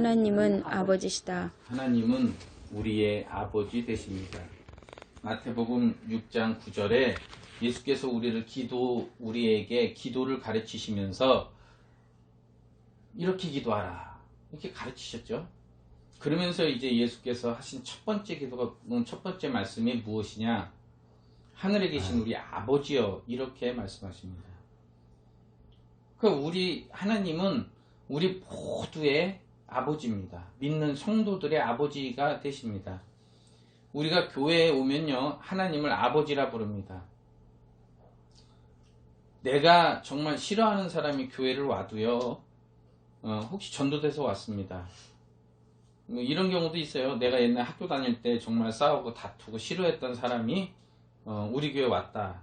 하나님은 아버지시다. 하나님은 우리의 아버지 되십니다. 마태복음 6장 9절에 예수께서 우리에게 기도를 가르치시면서 이렇게 기도하라 이렇게 가르치셨죠. 그러면서 이제 예수께서 하신 첫 번째 말씀이 무엇이냐? 하늘에 계신 우리 아버지여 이렇게 말씀하십니다. 하나님은 우리 모두의 아버지입니다. 믿는 성도들의 아버지가 되십니다. 우리가 교회에 오면요, 하나님을 아버지라 부릅니다. 내가 정말 싫어하는 사람이 교회를 와도요, 혹시 전도돼서 왔습니다. 이런 경우도 있어요. 내가 옛날 학교 다닐 때 정말 싸우고 다투고 싫어했던 사람이 우리 교회 왔다.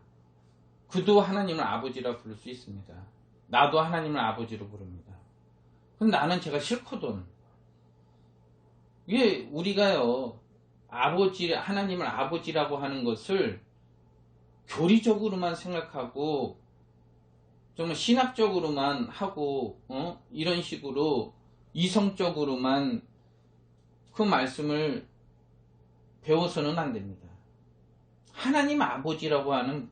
그도 하나님을 아버지라 부를 수 있습니다. 나도 하나님을 아버지로 부릅니다. 근데 나는 제가 싫거든. 왜 우리가요, 하나님을 아버지라고 하는 것을 교리적으로만 생각하고 정말 신학적으로만 하고 이런 식으로 이성적으로만 그 말씀을 배워서는 안 됩니다. 하나님 아버지라고 하는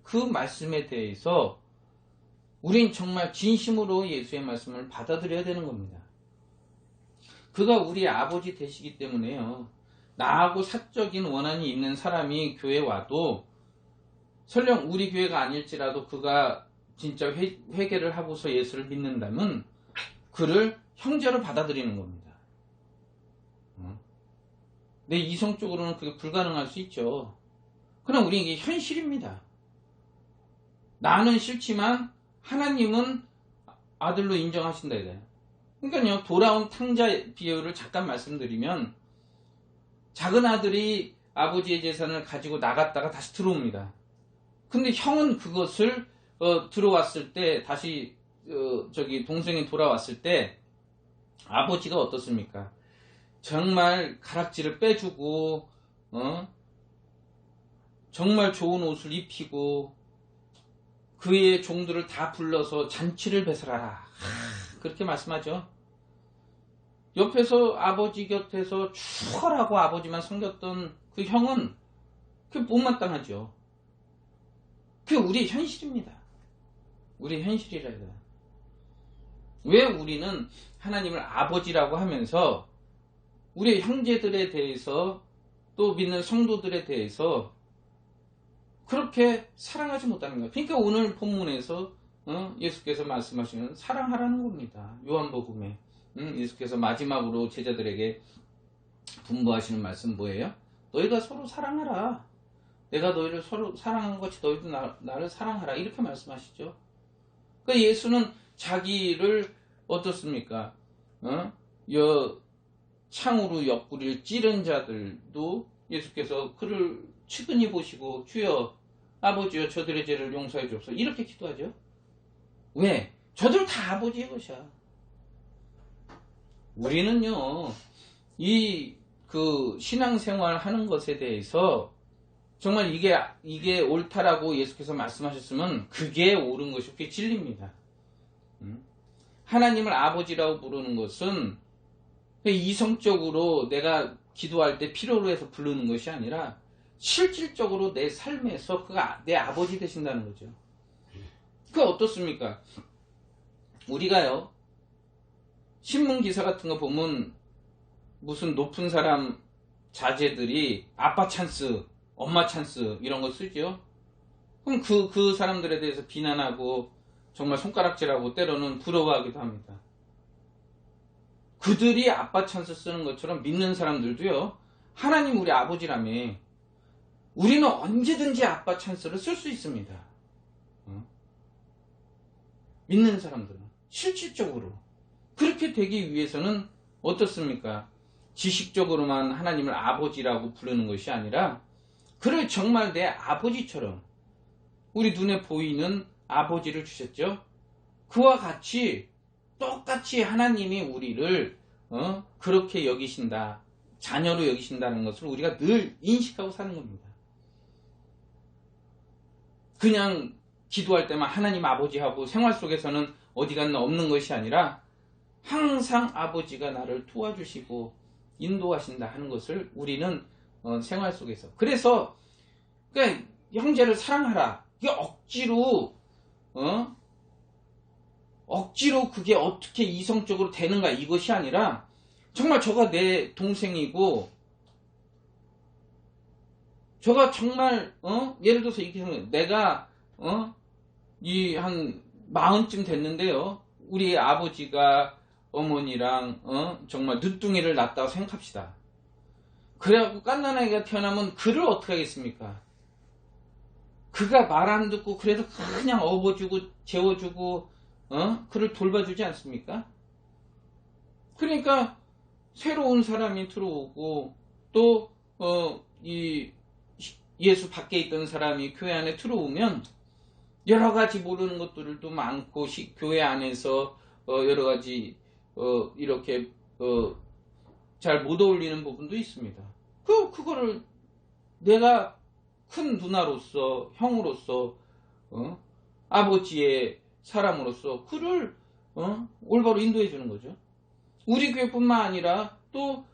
그 말씀에 대해서 우린 정말 진심으로 예수의 말씀을 받아들여야 되는 겁니다. 그가 우리의 아버지 되시기 때문에요, 나하고 사적인 원한이 있는 사람이 교회에 와도 설령 우리 교회가 아닐지라도 그가 진짜 회개를 하고서 예수를 믿는다면 그를 형제로 받아들이는 겁니다. 내 이성적으로는 그게 불가능할 수 있죠. 그러나 우리 이게 현실입니다. 나는 싫지만 하나님은 아들로 인정하신다 이거예요. 그러니까요, 돌아온 탕자 비유를 잠깐 말씀드리면, 작은 아들이 아버지의 재산을 가지고 나갔다가 다시 들어옵니다. 근데 형은 그것을 들어왔을 때 다시 동생이 돌아왔을 때 아버지가 어떻습니까? 정말 가락지를 빼주고 정말 좋은 옷을 입히고 그의 종들을 다 불러서 잔치를 배설하라 그렇게 말씀하죠. 옆에서 아버지 곁에서 추월하고 아버지만 섬겼던 그 형은 그게 못마땅하죠. 그게 우리의 현실입니다. 우리의 현실이라 해요. 왜 우리는 하나님을 아버지라고 하면서 우리의 형제들에 대해서 또 믿는 성도들에 대해서 그렇게 사랑하지 못하는가? 그러니까 오늘 본문에서 예수께서 말씀하시는 사랑하라는 겁니다. 요한복음에 예수께서 마지막으로 제자들에게 분부하시는 말씀 뭐예요? 너희가 서로 사랑하라. 내가 너희를 서로 사랑한 것이 너희도 나를 사랑하라. 이렇게 말씀하시죠. 그러니까 예수는 자기를 어떻습니까? 창으로 옆구리를 찌른 자들도 예수께서 그를 측은히 보시고 주여 아버지여 저들의 죄를 용서해 주옵소서 이렇게 기도하죠. 왜? 저들 다 아버지의 것이야. 우리는요, 신앙생활 하는 것에 대해서 정말 이게 옳다라고 예수께서 말씀하셨으면 그게 옳은 것이 그게 진리입니다. 하나님을 아버지라고 부르는 것은 이성적으로 내가 기도할 때 필요로 해서 부르는 것이 아니라 실질적으로 내 삶에서 그가 내 아버지 되신다는 거죠. 그게 어떻습니까? 우리가요, 신문 기사 같은 거 보면 무슨 높은 사람 자제들이 아빠 찬스, 엄마 찬스 이런 거 쓰죠. 그럼 그 사람들에 대해서 비난하고 정말 손가락질하고 때로는 부러워하기도 합니다. 그들이 아빠 찬스 쓰는 것처럼 믿는 사람들도요, 하나님 우리 아버지라며 우리는 언제든지 아빠 찬스를 쓸 수 있습니다. 믿는 사람들은 실질적으로 그렇게 되기 위해서는 어떻습니까? 지식적으로만 하나님을 아버지라고 부르는 것이 아니라 그를 정말 내 아버지처럼 우리 눈에 보이는 아버지를 주셨죠. 그와 같이 똑같이 하나님이 우리를 그렇게 여기신다, 자녀로 여기신다는 것을 우리가 늘 인식하고 사는 겁니다. 그냥 기도할 때만 하나님 아버지 하고 생활 속에서는 어디 갔나 없는 것이 아니라 항상 아버지가 나를 도와주시고 인도하신다 하는 것을 우리는 생활 속에서. 그래서 그러니까 형제를 사랑하라. 이게 억지로 그게 어떻게 이성적으로 되는가 이것이 아니라 정말 저가 내 동생이고 저가 정말 예를 들어서 이렇게 생각해요. 내가 이 한 40쯤 됐는데요. 우리 아버지가 어머니랑 정말 늦둥이를 낳았다고 생각합시다. 그래갖고 갓난아기가 태어나면 그를 어떻게 하겠습니까? 그가 말 안 듣고 그래도 그냥 업어주고 재워주고 그를 돌봐주지 않습니까? 그러니까 새로운 사람이 들어오고 또 이 예수 밖에 있던 사람이 교회 안에 들어오면 여러 가지 모르는 것들도 많고 교회 안에서 여러 가지 이렇게 잘 못 어울리는 부분도 있습니다. 그거를 내가 큰 누나로서 형으로서 아버지의 사람으로서 그를 올바로 인도해 주는 거죠. 우리 교회뿐만 아니라 또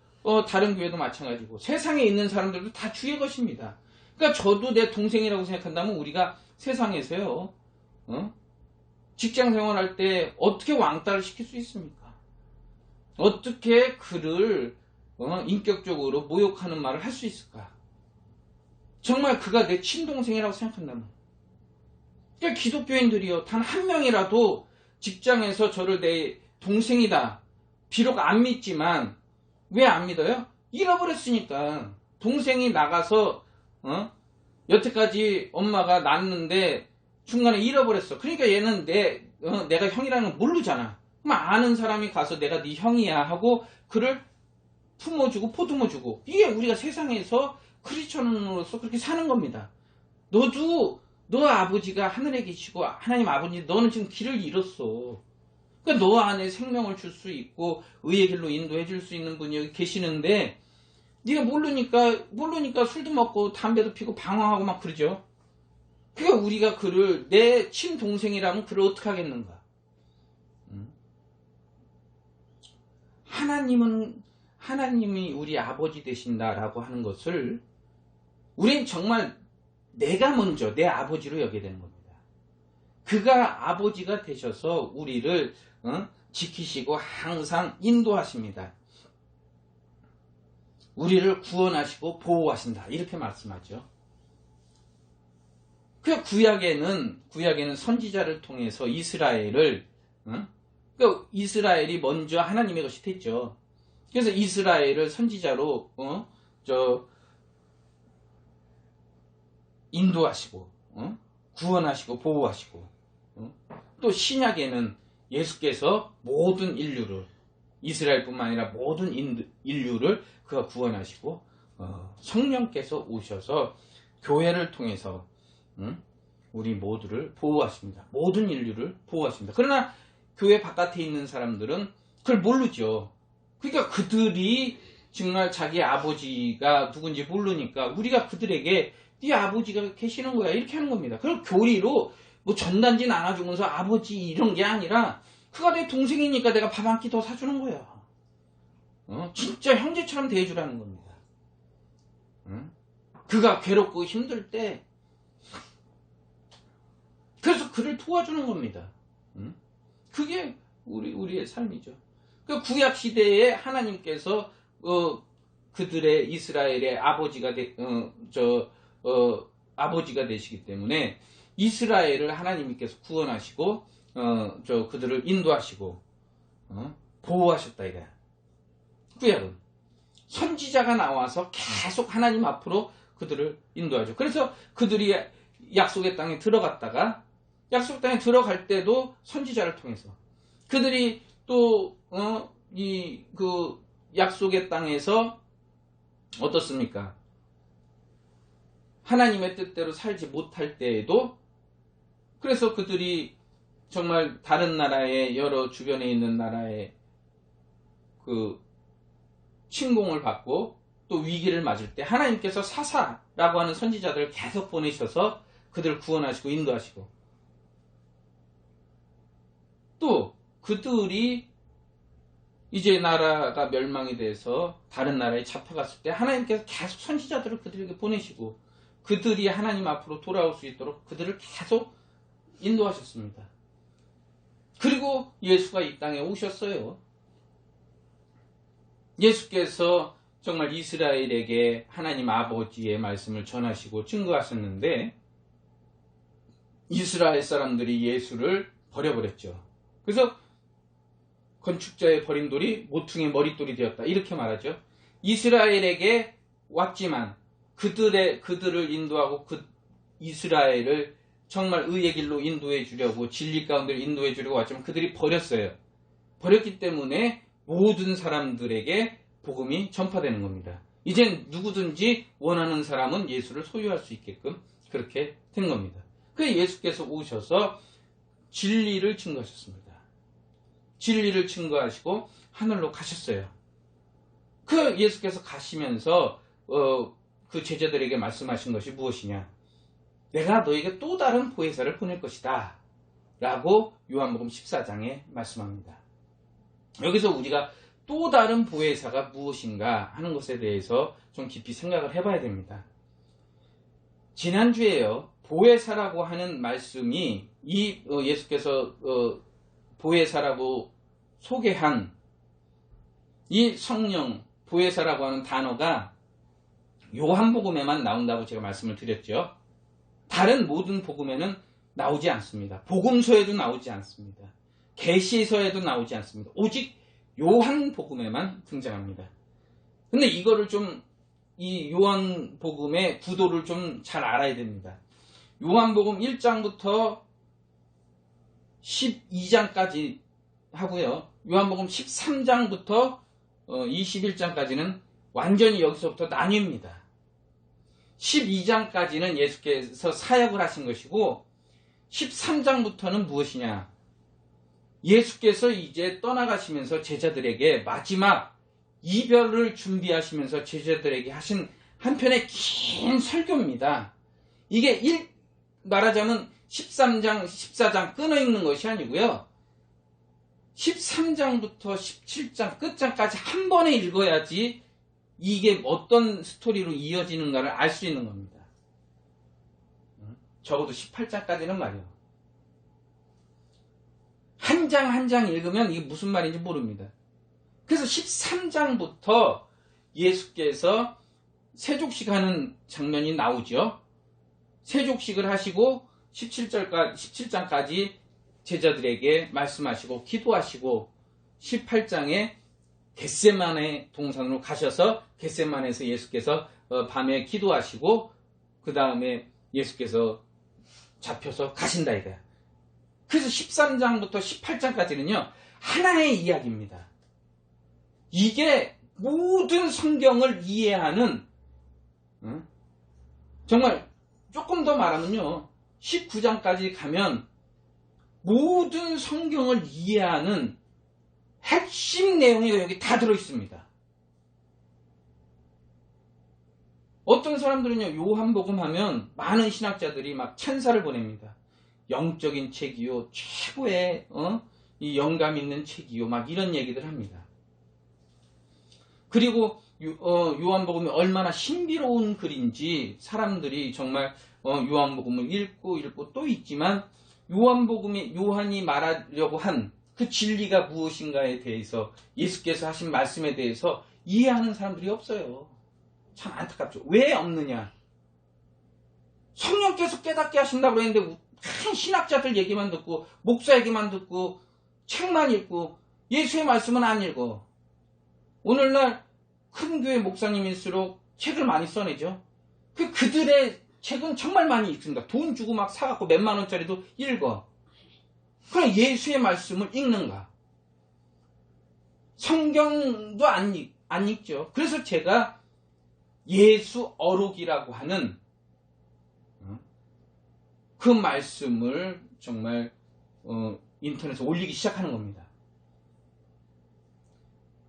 다른 교회도 마찬가지고 세상에 있는 사람들도 다 주의 것입니다. 그러니까 저도 내 동생이라고 생각한다면 우리가 세상에서요 직장 생활할 때 어떻게 왕따를 시킬 수 있습니까? 어떻게 그를 인격적으로 모욕하는 말을 할 수 있을까? 정말 그가 내 친동생이라고 생각한다면. 그러니까 기독교인들이요 단 한 명이라도 직장에서 저를 내 동생이다 비록 안 믿지만 왜 안 믿어요? 잃어버렸으니까. 동생이 나가서 여태까지 엄마가 낳았는데 중간에 잃어버렸어. 그러니까 얘는 내가 형이라는 걸 모르잖아. 그럼 아는 사람이 가서 내가 네 형이야 하고 그를 품어주고 포듬어주고. 이게 우리가 세상에서 크리스천으로서 그렇게 사는 겁니다. 너 아버지가 하늘에 계시고 하나님 아버지 너는 지금 길을 잃었어. 그러니까 너 안에 생명을 줄 수 있고 의의 길로 인도해 줄 수 있는 분이 여기 계시는데 네가 모르니까 술도 먹고 담배도 피고 방황하고 막 그러죠. 그러니까 우리가 그를 내 친동생이라면 그를 어떻게 하겠는가. 하나님이 우리 아버지 되신다라고 하는 것을 우린 정말 내가 먼저 내 아버지로 여기게 되는 겁니다. 그가 아버지가 되셔서 우리를 지키시고 항상 인도하십니다. 우리를 구원하시고 보호하신다. 이렇게 말씀하죠. 그 구약에는 선지자를 통해서 이스라엘을 그러니까 이스라엘이 먼저 하나님의 것이 됐죠. 그래서 이스라엘을 선지자로 인도하시고 구원하시고 보호하시고 또 신약에는 예수께서 모든 인류를 이스라엘뿐만 아니라 모든 인류를 그가 구원하시고 성령께서 오셔서 교회를 통해서 우리 모두를 보호하십니다. 모든 인류를 보호하십니다. 그러나 교회 바깥에 있는 사람들은 그걸 모르죠. 그러니까 그들이 정말 자기 아버지가 누군지 모르니까 우리가 그들에게 네 아버지가 계시는 거야 이렇게 하는 겁니다. 그럼 교리로 뭐 전단지 나눠주면서 아버지 이런 게 아니라 그가 내 동생이니까 내가 밥 한 끼 더 사주는 거야. 진짜 형제처럼 대해주라는 겁니다. 그가 괴롭고 힘들 때 그래서 그를 도와주는 겁니다. 그게 우리의 삶이죠. 그 구약 시대에 하나님께서 그들의 이스라엘의 아버지가 되시기 때문에 이스라엘을 하나님께서 구원하시고 그들을 인도하시고 보호하셨다 이래. 구약은 선지자가 나와서 계속 하나님 앞으로 그들을 인도하죠. 그래서 그들이 약속의 땅에 들어갔다가 약속 땅에 들어갈 때도 선지자를 통해서 그들이 또 그 약속의 땅에서 어떻습니까? 하나님의 뜻대로 살지 못할 때에도 그래서 그들이 정말 다른 나라의 여러 주변에 있는 나라의 그 침공을 받고 또 위기를 맞을 때 하나님께서 사사라고 하는 선지자들을 계속 보내셔서 그들을 구원하시고 인도하시고 또 그들이 이제 나라가 멸망이 돼서 다른 나라에 잡혀갔을 때 하나님께서 계속 선지자들을 그들에게 보내시고 그들이 하나님 앞으로 돌아올 수 있도록 그들을 계속 인도하셨습니다. 그리고 예수가 이 땅에 오셨어요. 예수께서 정말 이스라엘에게 하나님 아버지의 말씀을 전하시고 증거하셨는데 이스라엘 사람들이 예수를 버려버렸죠. 그래서 건축자의 버린 돌이 모퉁이의 머릿돌이 되었다. 이렇게 말하죠. 이스라엘에게 왔지만 그들을 인도하고 이스라엘을 정말 의의 길로 인도해 주려고 진리 가운데 인도해 주려고 왔지만 그들이 버렸어요. 버렸기 때문에 모든 사람들에게 복음이 전파되는 겁니다. 이젠 누구든지 원하는 사람은 예수를 소유할 수 있게끔 그렇게 된 겁니다. 그래서 예수께서 오셔서 진리를 증거하셨습니다. 진리를 증거하시고 하늘로 가셨어요. 그 예수께서 가시면서 그 제자들에게 말씀하신 것이 무엇이냐? 내가 너에게 또 다른 보혜사를 보낼 것이다 라고 요한복음 14장에 말씀합니다. 여기서 우리가 또 다른 보혜사가 무엇인가 하는 것에 대해서 좀 깊이 생각을 해봐야 됩니다. 지난주에요, 보혜사라고 하는 말씀이 예수께서 보혜사라고 소개한 이 성령 보혜사라고 하는 단어가 요한복음에만 나온다고 제가 말씀을 드렸죠. 다른 모든 복음에는 나오지 않습니다. 복음서에도 나오지 않습니다. 계시서에도 나오지 않습니다. 오직 요한복음에만 등장합니다. 근데 이거를 이 요한복음의 구도를 좀 잘 알아야 됩니다. 요한복음 1장부터 12장까지 하고요. 요한복음 13장부터 21장까지는 완전히 여기서부터 나뉩니다. 12장까지는 예수께서 사역을 하신 것이고 13장부터는 무엇이냐? 예수께서 이제 떠나가시면서 제자들에게 마지막 이별을 준비하시면서 제자들에게 하신 한편의 긴 설교입니다. 이게 말하자면 13장, 14장 끊어 읽는 것이 아니고요. 13장부터 17장 끝장까지 한 번에 읽어야지 이게 어떤 스토리로 이어지는가를 알 수 있는 겁니다. 적어도 18장까지는 말이에요. 한 장 한 장 읽으면 이게 무슨 말인지 모릅니다. 그래서 13장부터 예수께서 세족식 하는 장면이 나오죠. 세족식을 하시고 17장까지 제자들에게 말씀하시고 기도하시고 18장에 겟세마네 동산으로 가셔서 겟세마네에서 예수께서 밤에 기도하시고 그 다음에 예수께서 잡혀서 가신다 이거야. 그래서 13장부터 18장까지는요 하나의 이야기입니다. 이게 모든 성경을 이해하는 정말 조금 더 말하면요 19장까지 가면 모든 성경을 이해하는 핵심 내용이 여기 다 들어있습니다. 어떤 사람들은요 요한복음 하면 많은 신학자들이 막 찬사를 보냅니다. 영적인 책이요 최고의 이 영감 있는 책이요 막 이런 얘기들 합니다. 그리고 요한복음이 얼마나 신비로운 글인지 사람들이 정말 요한복음을 읽고 또 읽지만 요한이 말하려고 한 그 진리가 무엇인가에 대해서 예수께서 하신 말씀에 대해서 이해하는 사람들이 없어요. 참 안타깝죠. 왜 없느냐? 성령께서 깨닫게 하신다고 그랬는데 큰 신학자들 얘기만 듣고 목사 얘기만 듣고 책만 읽고 예수의 말씀은 안 읽어. 오늘날 큰 교회 목사님일수록 책을 많이 써내죠. 그들의 책은 정말 많이 읽습니다. 돈 주고 막 사갖고 몇만 원짜리도 읽어. 그럼 예수의 말씀을 읽는가? 성경도 안 읽죠. 그래서 제가 예수 어록이라고 하는 그 말씀을 정말 인터넷에 올리기 시작하는 겁니다.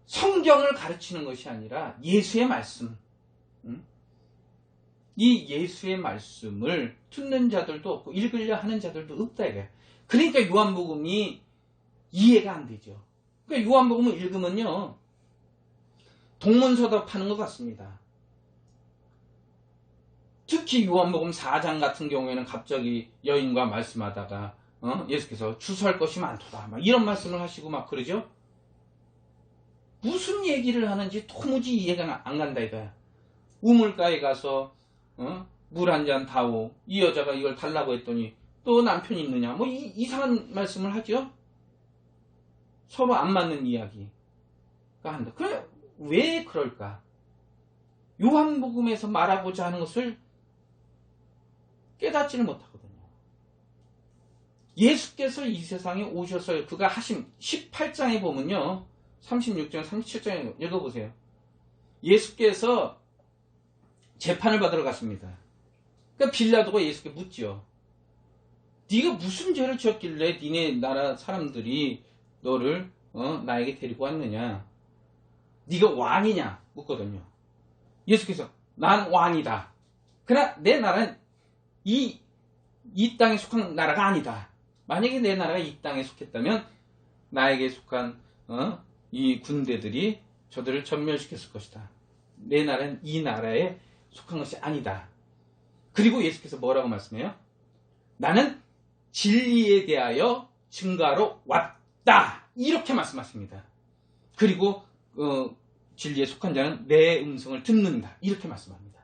성경을 가르치는 것이 아니라 예수의 말씀. 이 예수의 말씀을 듣는 자들도 없고 읽으려 하는 자들도 없다 이거야. 그러니까 요한복음이 이해가 안 되죠. 그러니까 요한복음을 읽으면요, 동문서답하는 것 같습니다. 특히 요한복음 4장 같은 경우에는 갑자기 여인과 말씀하다가 예수께서 추수할 것이 많도다 막 이런 말씀을 하시고 막 그러죠. 무슨 얘기를 하는지 도무지 이해가 안 간다 이거야. 우물가에 가서 물 한 잔 다오. 이 여자가 이걸 달라고 했더니 또 남편이 있느냐. 뭐 이상한 말씀을 하죠. 서로 안 맞는 이야기가 한다. 그래 왜 그럴까? 요한복음에서 말하고자 하는 것을 깨닫지를 못하거든요. 예수께서 이 세상에 오셔서 그가 하신 18장에 보면요. 36장, 37장에 읽어보세요. 예수께서 재판을 받으러 갔습니다. 그러니까 빌라도가 예수께 묻죠. 네가 무슨 죄를 지었길래 니네 나라 사람들이 너를 나에게 데리고 왔느냐. 네가 왕이냐 묻거든요. 예수께서 난 왕이다. 그러나 내 나라는 이 땅에 속한 나라가 아니다. 만약에 내 나라가 이 땅에 속했다면 나에게 속한 이 군대들이 저들을 전멸시켰을 것이다. 내 나라는 이 나라에 속한 것이 아니다. 그리고 예수께서 뭐라고 말씀해요? 나는 진리에 대하여 증거하러 왔다. 이렇게 말씀하십니다. 그리고 진리에 속한 자는 내 음성을 듣는다. 이렇게 말씀합니다.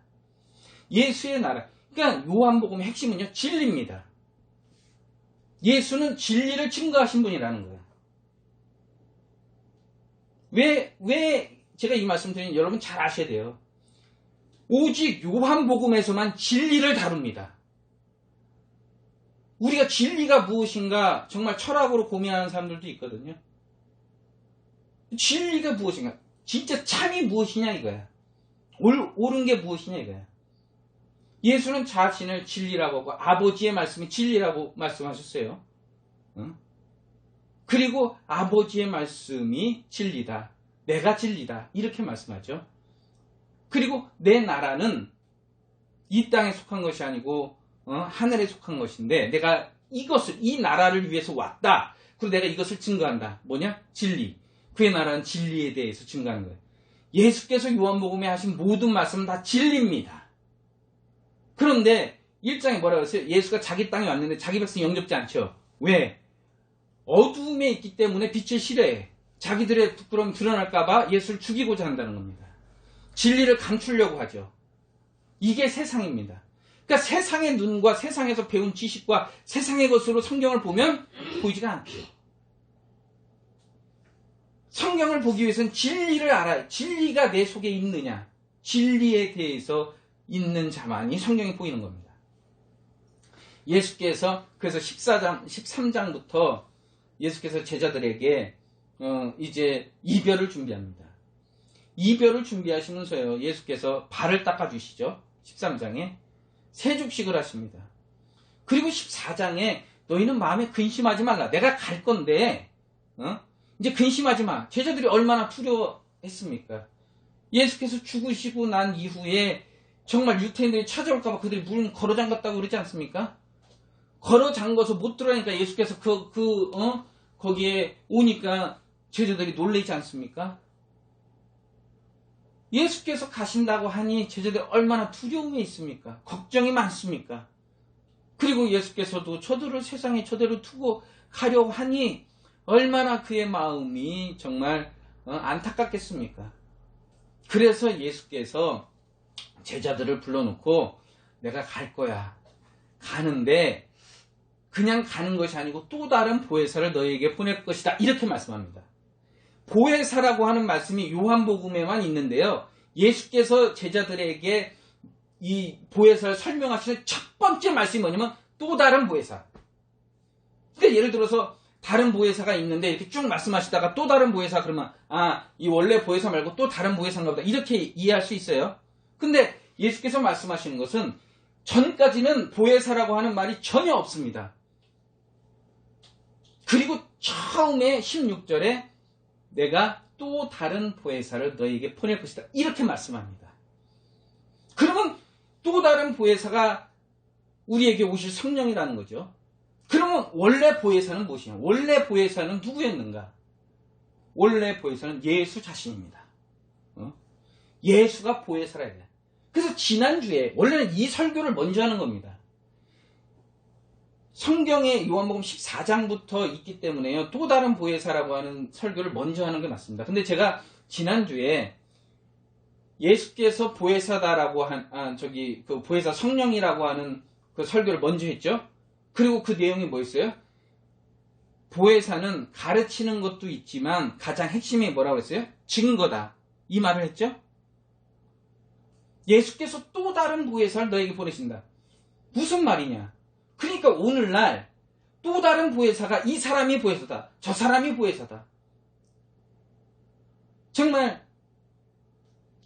예수의 나라. 그러니까 요한복음의 핵심은요. 진리입니다. 예수는 진리를 증거하신 분이라는 거예요. 왜 제가 이 말씀 드리는 여러분 잘 아셔야 돼요. 오직 요한복음에서만 진리를 다룹니다. 우리가 진리가 무엇인가 정말 철학으로 고민하는 사람들도 있거든요. 진리가 무엇인가? 진짜 참이 무엇이냐 이거야. 옳은 게 무엇이냐 이거야. 예수는 자신을 진리라고 하고 아버지의 말씀이 진리라고 말씀하셨어요. 그리고 아버지의 말씀이 진리다. 내가 진리다. 이렇게 말씀하죠. 그리고 내 나라는 이 땅에 속한 것이 아니고 하늘에 속한 것인데 내가 이 나라를 위해서 왔다. 그리고 내가 이것을 증거한다. 뭐냐? 진리. 그의 나라는 진리에 대해서 증거하는 거예요. 예수께서 요한복음에 하신 모든 말씀은 다 진리입니다. 그런데 1장에 뭐라고 했어요? 예수가 자기 땅에 왔는데 자기 백성이 영접지 않죠. 왜? 어두움에 있기 때문에 빛을 싫어해. 자기들의 부끄러움이 드러날까봐 예수를 죽이고자 한다는 겁니다. 진리를 감추려고 하죠. 이게 세상입니다. 그러니까 세상의 눈과 세상에서 배운 지식과 세상의 것으로 성경을 보면 보이지가 않죠. 성경을 보기 위해서는 진리를 알아야, 진리가 내 속에 있느냐, 진리에 대해서 있는 자만이 성경에 보이는 겁니다. 예수께서 그래서 13장부터 예수께서 제자들에게 이제 이별을 준비합니다. 이별을 준비하시면서요, 예수께서 발을 닦아주시죠. 13장에 세죽식을 하십니다. 그리고 14장에 너희는 마음에 근심하지 말라. 내가 갈 건데 이제 근심하지 마. 제자들이 얼마나 두려워했습니까? 예수께서 죽으시고 난 이후에 정말 유태인들이 찾아올까봐 그들이 문 걸어 잠갔다고 그러지 않습니까? 걸어 잠궈서 못 들어가니까 예수께서 거기에 오니까 제자들이 놀라지 않습니까? 예수께서 가신다고 하니 제자들이 얼마나 두려움에 있습니까? 걱정이 많습니까? 그리고 예수께서도 저들을 세상에 저대로 두고 가려고 하니 얼마나 그의 마음이 정말 안타깝겠습니까? 그래서 예수께서 제자들을 불러놓고 내가 갈 거야. 가는데 그냥 가는 것이 아니고 또 다른 보혜사를 너희에게 보낼 것이다. 이렇게 말씀합니다. 보혜사라고 하는 말씀이 요한복음에만 있는데요. 예수께서 제자들에게 이 보혜사를 설명하시는 첫 번째 말씀이 뭐냐면 또 다른 보혜사. 그러니까 예를 들어서 다른 보혜사가 있는데 이렇게 쭉 말씀하시다가 또 다른 보혜사 그러면 이 원래 보혜사 말고 또 다른 보혜사인가 보다 이렇게 이해할 수 있어요. 근데 예수께서 말씀하시는 것은 전까지는 보혜사라고 하는 말이 전혀 없습니다. 그리고 처음에 16절에 내가 또 다른 보혜사를 너희에게 보낼 것이다. 이렇게 말씀합니다. 그러면 또 다른 보혜사가 우리에게 오실 성령이라는 거죠. 그러면 원래 보혜사는 무엇이냐? 원래 보혜사는 누구였는가? 원래 보혜사는 예수 자신입니다. 예수가 보혜사라 해요. 그래서 지난주에 원래는 이 설교를 먼저 하는 겁니다. 성경에 요한복음 14장부터 있기 때문에요. 또 다른 보혜사라고 하는 설교를 먼저 하는 게 맞습니다. 근데 제가 지난주에 예수께서 보혜사다라고 그 보혜사 성령이라고 하는 그 설교를 먼저 했죠. 그리고 그 내용이 뭐였어요? 보혜사는 가르치는 것도 있지만 가장 핵심이 뭐라고 했어요? 증거다. 이 말을 했죠. 예수께서 또 다른 보혜사를 너에게 보내신다. 무슨 말이냐? 그러니까 오늘날 또 다른 보혜사가 이 사람이 보혜사다. 저 사람이 보혜사다. 정말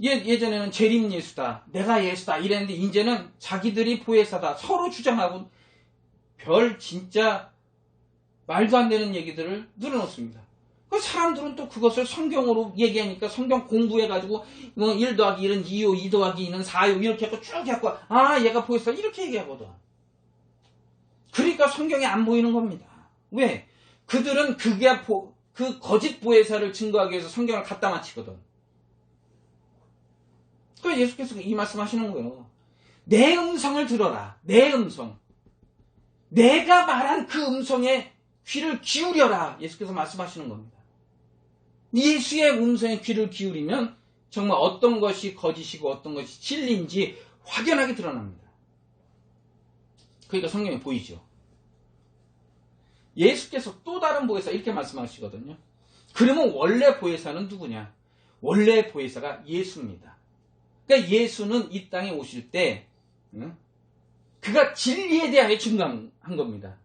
예전에는 재림 예수다. 내가 예수다. 이랬는데 이제는 자기들이 보혜사다. 서로 주장하고 별 진짜 말도 안 되는 얘기들을 늘어놓습니다. 그 사람들은 또 그것을 성경으로 얘기하니까 성경 공부해가지고 1 더하기 1은 2요, 2 더하기 2는 4요 이렇게 해서 쭉 해갖고 얘가 보혜사 이렇게 얘기하거든. 그러니까 성경에 안 보이는 겁니다. 왜? 그들은 그 거짓 보혜사를 증거하기 위해서 성경을 갖다 맞히거든. 그래서 예수께서 이 말씀 하시는 거예요. 내 음성을 들어라. 내 음성. 내가 말한 그 음성에 귀를 기울여라. 예수께서 말씀하시는 겁니다. 예수의 음성에 귀를 기울이면 정말 어떤 것이 거짓이고 어떤 것이 진리인지 확연하게 드러납니다. 그러니까 성경에 보이죠. 예수께서 또 다른 보혜사 이렇게 말씀하시거든요. 그러면 원래 보혜사는 누구냐? 원래 보혜사가 예수입니다. 그러니까 예수는 이 땅에 오실 때 그가 진리에 대하여 증거한 겁니다.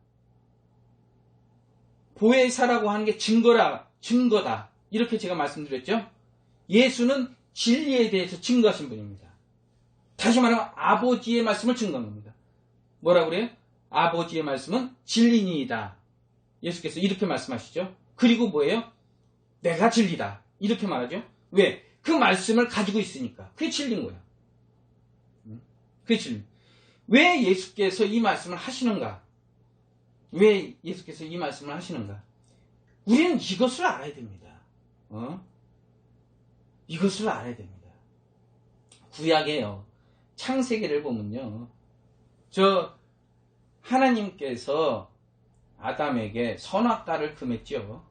보혜사라고 하는 게 증거다. 이렇게 제가 말씀드렸죠. 예수는 진리에 대해서 증거하신 분입니다. 다시 말하면 아버지의 말씀을 증거한 겁니다. 뭐라고 그래요? 아버지의 말씀은 진리니이다. 예수께서 이렇게 말씀하시죠. 그리고 뭐예요? 내가 진리다. 이렇게 말하죠. 왜? 그 말씀을 가지고 있으니까. 그게 진리인 거야. 그게 진리. 왜 예수께서 이 말씀을 하시는가? 왜 예수께서 이 말씀을 하시는가? 우리는 이것을 알아야 됩니다. 이것을 알아야 됩니다. 구약에요. 창세기를 보면요. 하나님께서 아담에게 선악과를 금했죠.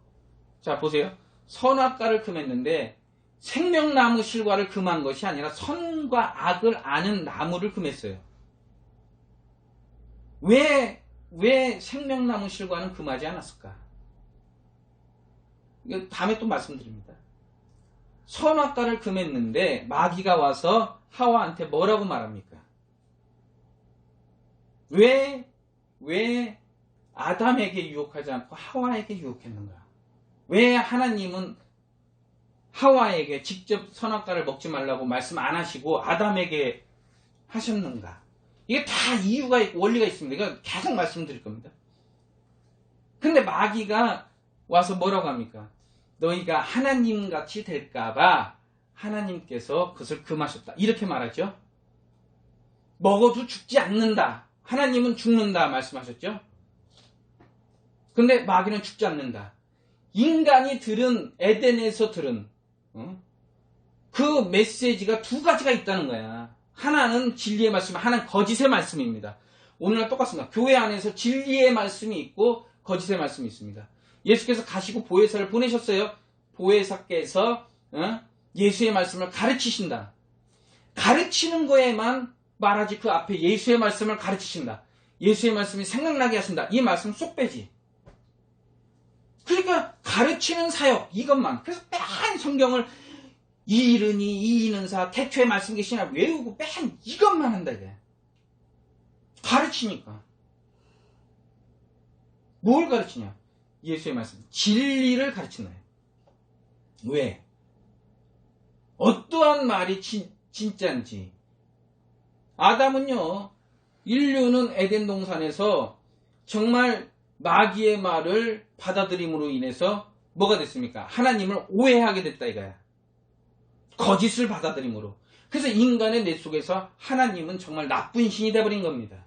자, 보세요. 선악과를 금했는데 생명나무 실과를 금한 것이 아니라 선과 악을 아는 나무를 금했어요. 왜 생명나무 실과는 금하지 않았을까? 이거 다음에 또 말씀드립니다. 선악과를 금했는데 마귀가 와서 하와한테 뭐라고 말합니까? 왜 아담에게 유혹하지 않고 하와에게 유혹했는가? 왜 하나님은 하와에게 직접 선악과를 먹지 말라고 말씀 안 하시고 아담에게 하셨는가? 이게 다 이유가 있고 원리가 있습니다. 이거 계속 말씀드릴 겁니다. 근데 마귀가 와서 뭐라고 합니까? 너희가 하나님같이 될까봐 하나님께서 그것을 금하셨다. 이렇게 말하죠. 먹어도 죽지 않는다. 하나님은 죽는다 말씀하셨죠. 근데 마귀는 죽지 않는다. 인간이 들은 에덴에서 들은 그 메시지가 두 가지가 있다는 거야. 하나는 진리의 말씀, 하나는 거짓의 말씀입니다. 오늘날 똑같습니다. 교회 안에서 진리의 말씀이 있고 거짓의 말씀이 있습니다. 예수께서 가시고 보혜사를 보내셨어요. 보혜사께서 예수의 말씀을 가르치신다. 가르치는 거에만 말하지 그 앞에 예수의 말씀을 가르치신다. 예수의 말씀이 생각나게 하신다. 이 말씀 쏙 빼지. 그러니까 가르치는 사역 이것만. 그래서 맨 성경을 이르사 태초의 말씀 계시나 외우고 맨 이것만 한다 이게. 가르치니까. 뭘 가르치냐? 예수의 말씀. 진리를 가르친다요. 왜? 어떠한 말이 진짜인지. 아담은요. 인류는 에덴 동산에서 정말 마귀의 말을 받아들임으로 인해서 뭐가 됐습니까? 하나님을 오해하게 됐다 이거야. 거짓을 받아들임으로. 그래서 인간의 뇌 속에서 하나님은 정말 나쁜 신이 돼버린 겁니다.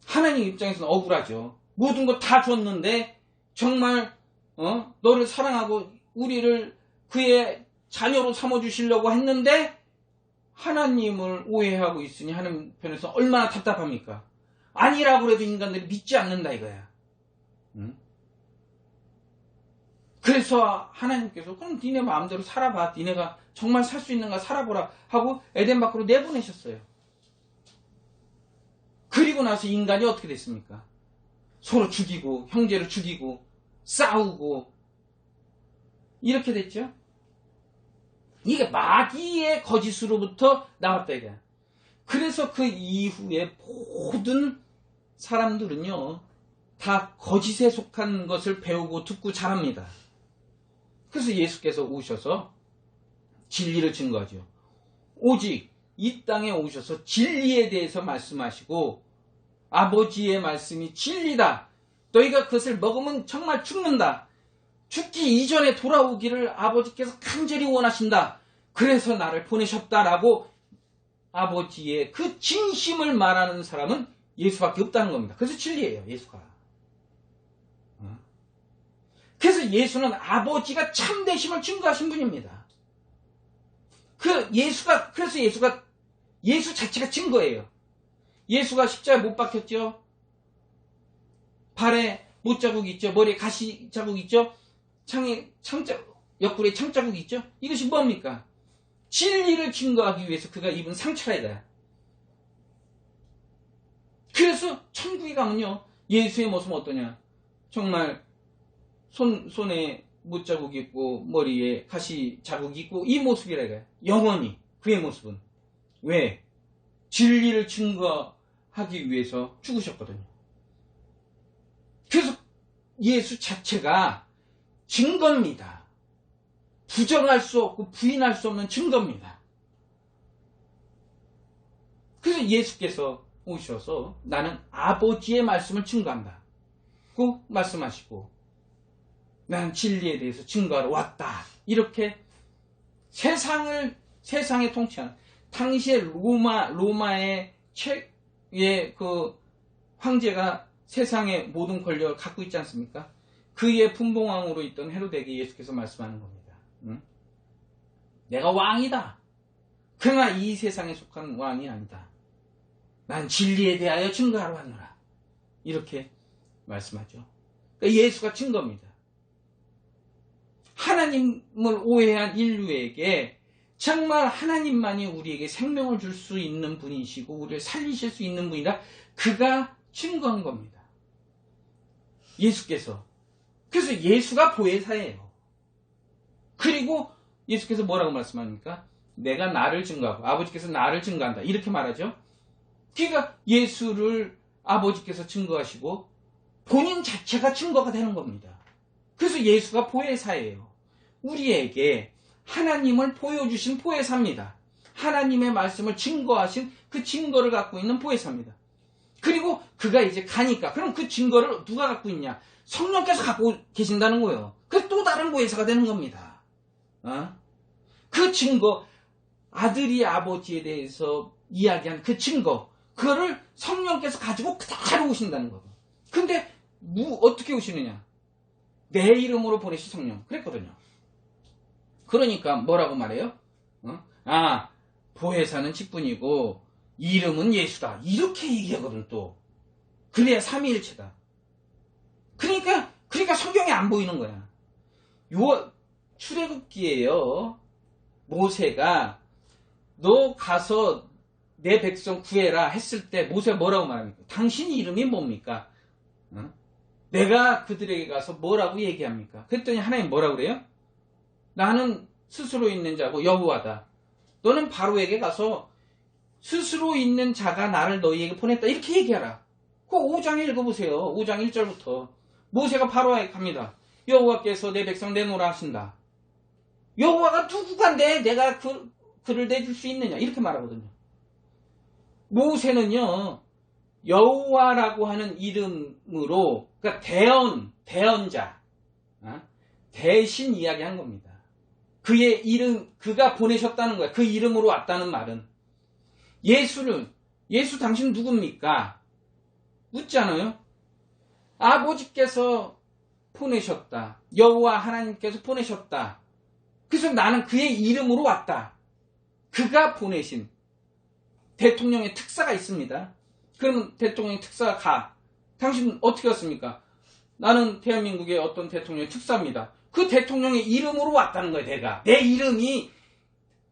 하나님 입장에서는 억울하죠. 모든 거 다 줬는데 정말 너를 사랑하고 우리를 그의 자녀로 삼아주시려고 했는데 하나님을 오해하고 있으니 하는 편에서 얼마나 답답합니까? 아니라고 해도 인간들이 믿지 않는다 이거야. 응? 그래서 하나님께서 그럼 니네 마음대로 살아봐. 니네가 정말 살 수 있는가 살아보라 하고 에덴 밖으로 내보내셨어요. 그리고 나서 인간이 어떻게 됐습니까? 서로 죽이고 형제를 죽이고 싸우고 이렇게 됐죠. 이게 마귀의 거짓으로부터 나왔다 이거야. 그래서 그 이후에 모든 사람들은요 다 거짓에 속한 것을 배우고 듣고 자랍니다. 그래서 예수께서 오셔서 진리를 증거하죠. 오직 이 땅에 오셔서 진리에 대해서 말씀하시고 아버지의 말씀이 진리다. 너희가 그것을 먹으면 정말 죽는다. 죽기 이전에 돌아오기를 아버지께서 간절히 원하신다. 그래서 나를 보내셨다라고 아버지의 그 진심을 말하는 사람은 예수밖에 없다는 겁니다. 그래서 진리예요, 예수가. 그래서 예수는 아버지가 참되심을 증거하신 분입니다. 그래서 예수가 예수 자체가 증거예요. 예수가 십자가에 못 박혔죠. 발에 못자국 있죠. 머리에 가시 자국 있죠. 옆구리에 창자국 있죠. 이것이 뭡니까? 진리를 증거하기 위해서 그가 입은 상처라 이거야. 그래서 천국에 가면요 예수의 모습은 어떠냐? 정말 손에 못자국이 있고 머리에 가시 자국이 있고 이 모습이라 이거야. 영원히 그의 모습은. 왜? 진리를 증거하기 위해서 죽으셨거든요. 그래서 예수 자체가 증거입니다. 부정할 수 없고 부인할 수 없는 증거입니다. 그래서 예수께서 오셔서 나는 아버지의 말씀을 증거한다. 그 말씀하시고 나는 진리에 대해서 증거하러 왔다. 이렇게 세상에 통치한 당시에 로마의 최의 그 황제가 세상의 모든 권력을 갖고 있지 않습니까? 그의 분봉왕으로 있던 헤로데에게 예수께서 말씀하는 겁니다. 응? 내가 왕이다. 그러나 이 세상에 속한 왕이 아니다. 난 진리에 대하여 증거하러 왔노라. 이렇게 말씀하죠. 그러니까 예수가 증거입니다. 하나님을 오해한 인류에게 정말 하나님만이 우리에게 생명을 줄 수 있는 분이시고 우리를 살리실 수 있는 분이라 그가 증거한 겁니다. 예수께서. 그래서 예수가 보혜사예요. 그리고 예수께서 뭐라고 말씀합니까? 내가 나를 증거하고 아버지께서 나를 증거한다. 이렇게 말하죠. 그러니까 예수를 아버지께서 증거하시고 본인 자체가 증거가 되는 겁니다. 그래서 예수가 보혜사예요. 우리에게 하나님을 보여주신 보혜사입니다. 하나님의 말씀을 증거하신 그 증거를 갖고 있는 보혜사입니다. 그리고 그가 이제 가니까 그럼 그 증거를 누가 갖고 있냐? 성령께서 갖고 계신다는 거예요. 그 또 다른 보혜사가 되는 겁니다. 그 증거, 아들이 아버지에 대해서 이야기한 그 증거, 그거를 성령께서 가지고 그대로 오신다는 거예요. 근데 어떻게 오시느냐? 내 이름으로 보내신 성령. 그랬거든요. 그러니까 뭐라고 말해요? 보혜사는 직분이고 이름은 예수다. 이렇게 얘기하거든 또. 그래야 삼위일체다. 그러니까 성경이 안 보이는 거야. 출애굽기에요. 모세가 너 가서 내 백성 구해라 했을 때 모세가 뭐라고 말합니까? 당신 이름이 뭡니까? 내가 그들에게 가서 뭐라고 얘기합니까? 그랬더니 하나님 뭐라고 그래요? 나는 스스로 있는 자고 여호와다. 너는 바로에게 가서 스스로 있는 자가 나를 너희에게 보냈다. 이렇게 얘기하라. 그 5장 읽어보세요. 5장 1절부터. 모세가 바로에게 갑니다. 여호와께서 내 백성 내놓으라 하신다. 여호와가 누구간데 내가 그를 내줄 수 있느냐. 이렇게 말하거든요. 모세는요. 여호와라고 하는 이름으로 그러니까 대언자 대신 이야기한 겁니다. 그의 이름 그가 보내셨다는 거야. 그 이름으로 왔다는 말은 예수 당신 누굽니까? 묻잖아요. 아버지께서 보내셨다. 여호와 하나님께서 보내셨다. 그래서 나는 그의 이름으로 왔다. 그가 보내신 대통령의 특사가 있습니다. 그러면 대통령의 특사가 가. 당신은 어떻게 왔습니까? 나는 대한민국의 어떤 대통령의 특사입니다. 그 대통령의 이름으로 왔다는 거예요. 내가. 내 이름이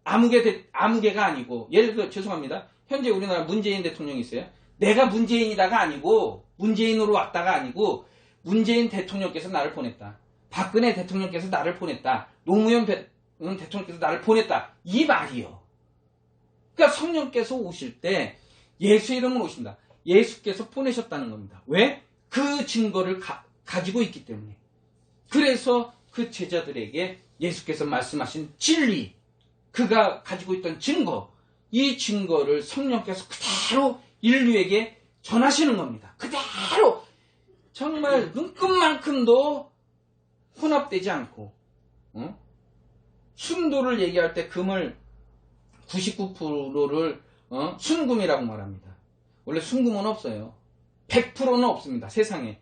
아무개가 아니고, 예를 들어 죄송합니다. 현재 우리나라 문재인 대통령이 있어요. 내가 문재인이다가 아니고, 문재인으로 왔다가 아니고, 문재인 대통령께서 나를 보냈다. 박근혜 대통령께서 나를 보냈다. 노무현 대통령께서 나를 보냈다. 이 말이요. 그러니까 성령께서 오실 때 예수 이름으로 오신다. 예수께서 보내셨다는 겁니다. 왜? 그 증거를 가지고 있기 때문에. 그래서 그 제자들에게 예수께서 말씀하신 진리, 그가 가지고 있던 증거, 이 증거를 성령께서 그대로 인류에게 전하시는 겁니다. 그대로 정말 눈끝만큼도 혼합되지 않고, 순도를 얘기할 때 금을 99%를 순금이라고 말합니다. 원래 순금은 없어요. 100%는 없습니다. 세상에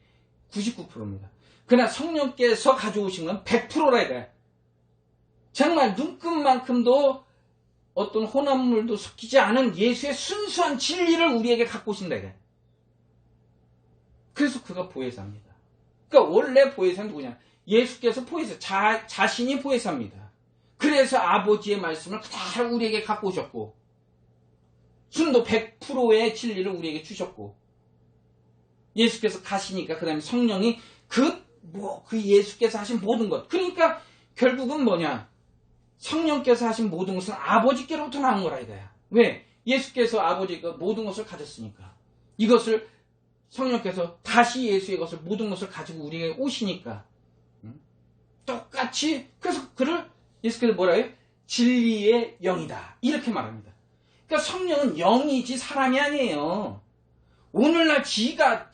99%입니다. 그러나 성령께서 가져오신 건 100%라 이거야. 정말 눈끝만큼도 어떤 혼합물도 섞이지 않은 예수의 순수한 진리를 우리에게 갖고 오신다 이거야. 그래서 그가 보혜사입니다. 그러니까 원래 보혜사는 누구냐? 예수께서 보혜사, 자신이 보혜사입니다. 그래서 아버지의 말씀을 그대로 우리에게 갖고 오셨고, 순도 100%의 진리를 우리에게 주셨고, 예수께서 가시니까 그 다음에 성령이 그 예수께서 하신 모든 것. 그러니까 결국은 뭐냐? 성령께서 하신 모든 것은 아버지께로부터 나온 거라 이거야. 왜? 예수께서 아버지가 모든 것을 가졌으니까. 이것을 성령께서 다시 예수의 것을 모든 것을 가지고 우리에게 오시니까. 똑같이 그래서 예수께서 뭐라 해요? 진리의 영이다. 이렇게 말합니다. 그러니까 성령은 영이지 사람이 아니에요. 오늘날 지가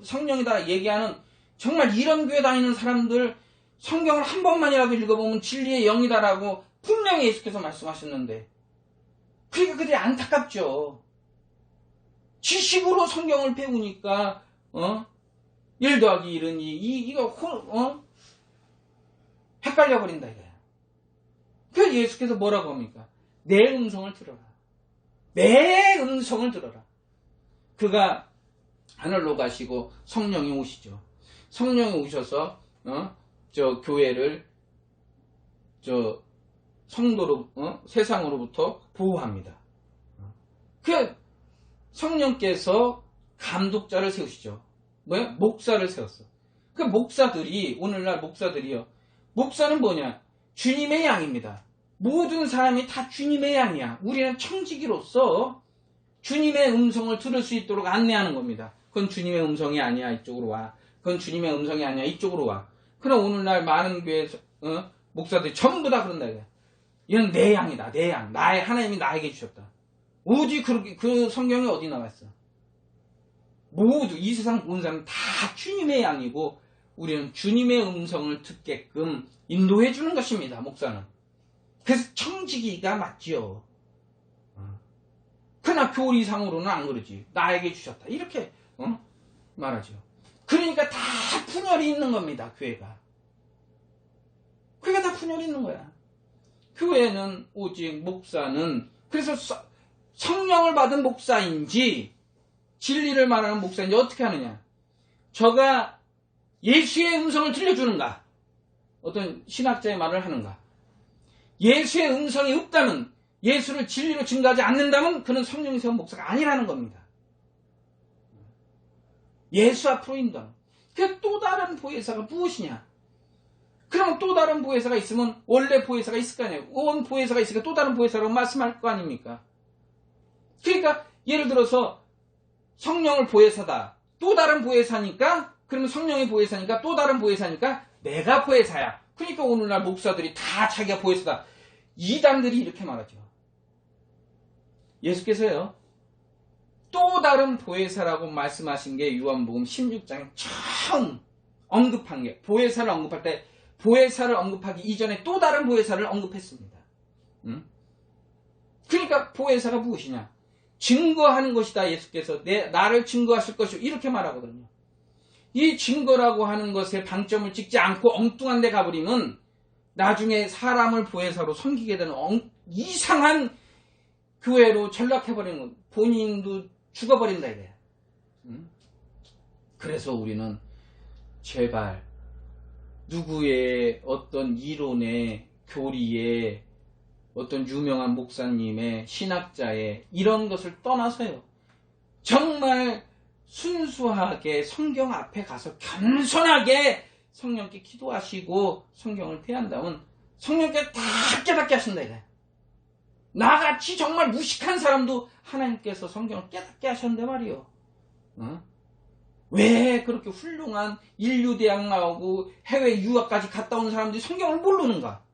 성령이다 얘기하는 정말 이런 교회 다니는 사람들 성경을 한 번만이라도 읽어보면 진리의 영이다라고 분명히 예수께서 말씀하셨는데, 그러니까 그들이 안타깝죠. 지식으로 성경을 배우니까 1 더하기 1은 2 이거 헷갈려 버린다 이거야. 그래서 예수께서 뭐라고 합니까? 내 음성을 들어라. 내 음성을 들어라. 그가 하늘로 가시고 성령이 오시죠. 성령이 오셔서 저 교회를 저 성도로 세상으로부터 보호합니다. 그 성령께서 감독자를 세우시죠. 뭐야? 목사를 세웠어. 그 목사들이 오늘날 목사들이요. 목사는 뭐냐? 주님의 양입니다. 모든 사람이 다 주님의 양이야. 우리는 청지기로서 주님의 음성을 들을 수 있도록 안내하는 겁니다. 그건 주님의 음성이 아니야. 이쪽으로 와. 그건 주님의 음성이 아니야. 이쪽으로 와. 그럼 오늘날 많은 교회 목사들이 전부 다 그런다. 이건 내 양이다. 내 양. 나의 하나님이 나에게 주셨다. 오직 그 성경이 어디 나왔어? 모두 이 세상 온 사람 다 주님의 양이고 우리는 주님의 음성을 듣게끔 인도해 주는 것입니다. 목사는. 그래서 청지기가 맞지요. 그러나 교리상으로는 안 그러지. 나에게 주셨다. 이렇게 말하죠. 그러니까 다 분열이 있는 겁니다. 교회가. 교회가 다 분열이 있는 거야. 교회는 오직 목사는 그래서 성령을 받은 목사인지 진리를 말하는 목사인지 어떻게 하느냐. 저가 예수의 음성을 들려주는가. 어떤 신학자의 말을 하는가. 예수의 음성이 없다면 예수를 진리로 증거하지 않는다면 그는 성령이 세운 목사가 아니라는 겁니다. 예수 앞으로 인도하는. 그 또 다른 보혜사가 무엇이냐? 그럼 또 다른 보혜사가 있으면 원래 보혜사가 있을 거 아니에요. 원 보혜사가 있으니까 또 다른 보혜사라고 말씀할 거 아닙니까? 그러니까 예를 들어서 성령을 보혜사다. 또 다른 보혜사니까 그러면 성령이 보혜사니까 또 다른 보혜사니까 내가 보혜사야. 그러니까 오늘날 목사들이 다 자기가 보혜사다. 이단들이 이렇게 말하죠. 예수께서요. 또 다른 보혜사라고 말씀하신 게 요한복음 16장에 처음 언급한 게 보혜사를 언급할 때 보혜사를 언급하기 이전에 또 다른 보혜사를 언급했습니다. 그러니까 보혜사가 무엇이냐? 증거하는 것이다. 예수께서 나를 증거하실 것이요. 이렇게 말하거든요. 이 증거라고 하는 것에 방점을 찍지 않고 엉뚱한 데 가버리면 나중에 사람을 보혜사로 섬기게 되는 이상한 교회로 전락해버리는 본인도 죽어버린다 이거야. 그래서 우리는 제발 누구의 어떤 이론의 교리의 어떤 유명한 목사님의 신학자의 이런 것을 떠나서요. 정말 순수하게 성경 앞에 가서 겸손하게 성령께 기도하시고 성경을 대한다면 성령께 다 깨닫게 하신다 이거야. 나같이 정말 무식한 사람도 하나님께서 성경을 깨닫게 하셨는데 말이요. 왜 그렇게 훌륭한 인류대학 나오고 해외 유학까지 갔다 온 사람들이 성경을 모르는가?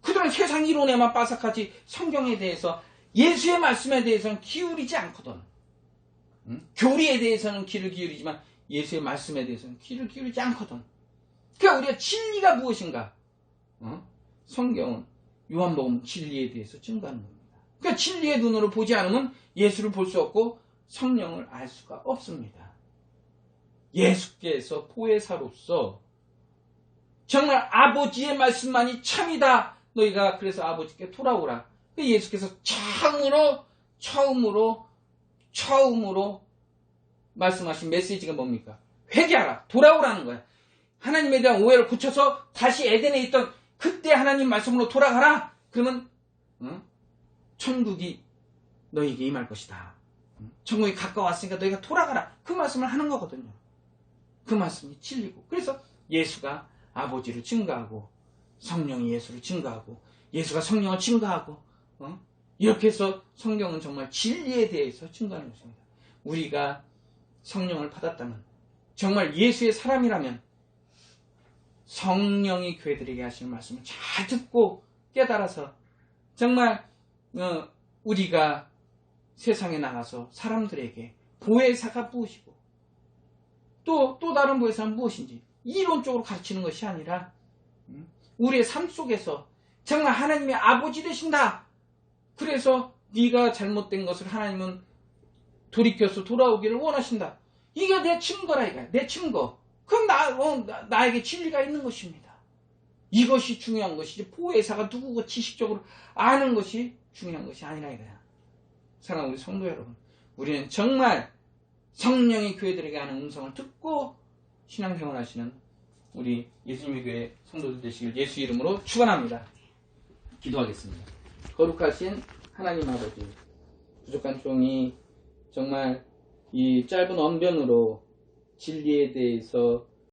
그들은 세상 이론에만 빠삭하지 성경에 대해서 예수의 말씀에 대해서는 기울이지 않거든. 교리에 대해서는 귀를 기울이지만 예수의 말씀에 대해서는 귀를 기울이지 않거든. 그러니까 우리가 진리가 무엇인가? 성경은 요한복음 진리에 대해서 증거하는 겁니다. 그러니까 진리의 눈으로 보지 않으면 예수를 볼 수 없고 성령을 알 수가 없습니다. 예수께서 보혜사로서 정말 아버지의 말씀만이 참이다. 너희가 그래서 아버지께 돌아오라. 예수께서 처음으로 말씀하신 메시지가 뭡니까? 회개하라. 돌아오라는 거야. 하나님에 대한 오해를 고쳐서 다시 에덴에 있던 그때 하나님 말씀으로 돌아가라. 그러면 천국이 너희에게 임할 것이다. 천국이 가까웠으니까 너희가 돌아가라. 그 말씀을 하는 거거든요. 그 말씀이 진리고. 그래서 예수가 아버지를 증거하고 성령이 예수를 증거하고 예수가 성령을 증거하고 이렇게 해서 성경은 정말 진리에 대해서 증거하는 것입니다. 우리가 성령을 받았다면 정말 예수의 사람이라면 성령이 교회들에게 하시는 말씀을 잘 듣고 깨달아서 정말 우리가 세상에 나가서 사람들에게 보혜사가 무엇이고 또 다른 보혜사는 무엇인지 이론적으로 가르치는 것이 아니라 우리의 삶 속에서 정말 하나님의 아버지 되신다. 그래서 네가 잘못된 것을 하나님은 돌이켜서 돌아오기를 원하신다. 이게 내 증거라 이거야. 내 증거. 그럼 나에게 진리가 있는 것입니다. 이것이 중요한 것이지 보혜사가 누구고 지식적으로 아는 것이 중요한 것이 아니라 이거야. 사랑하는 우리 성도 여러분, 우리는 정말 성령이 교회들에게 하는 음성을 듣고 신앙생활 하시는 우리 예수님의 교회 성도들 되시길 예수 이름으로 축원합니다. 기도하겠습니다. 거룩하신 하나님 아버지, 부족한 종이 정말 이 짧은 언변으로 진리에 대해서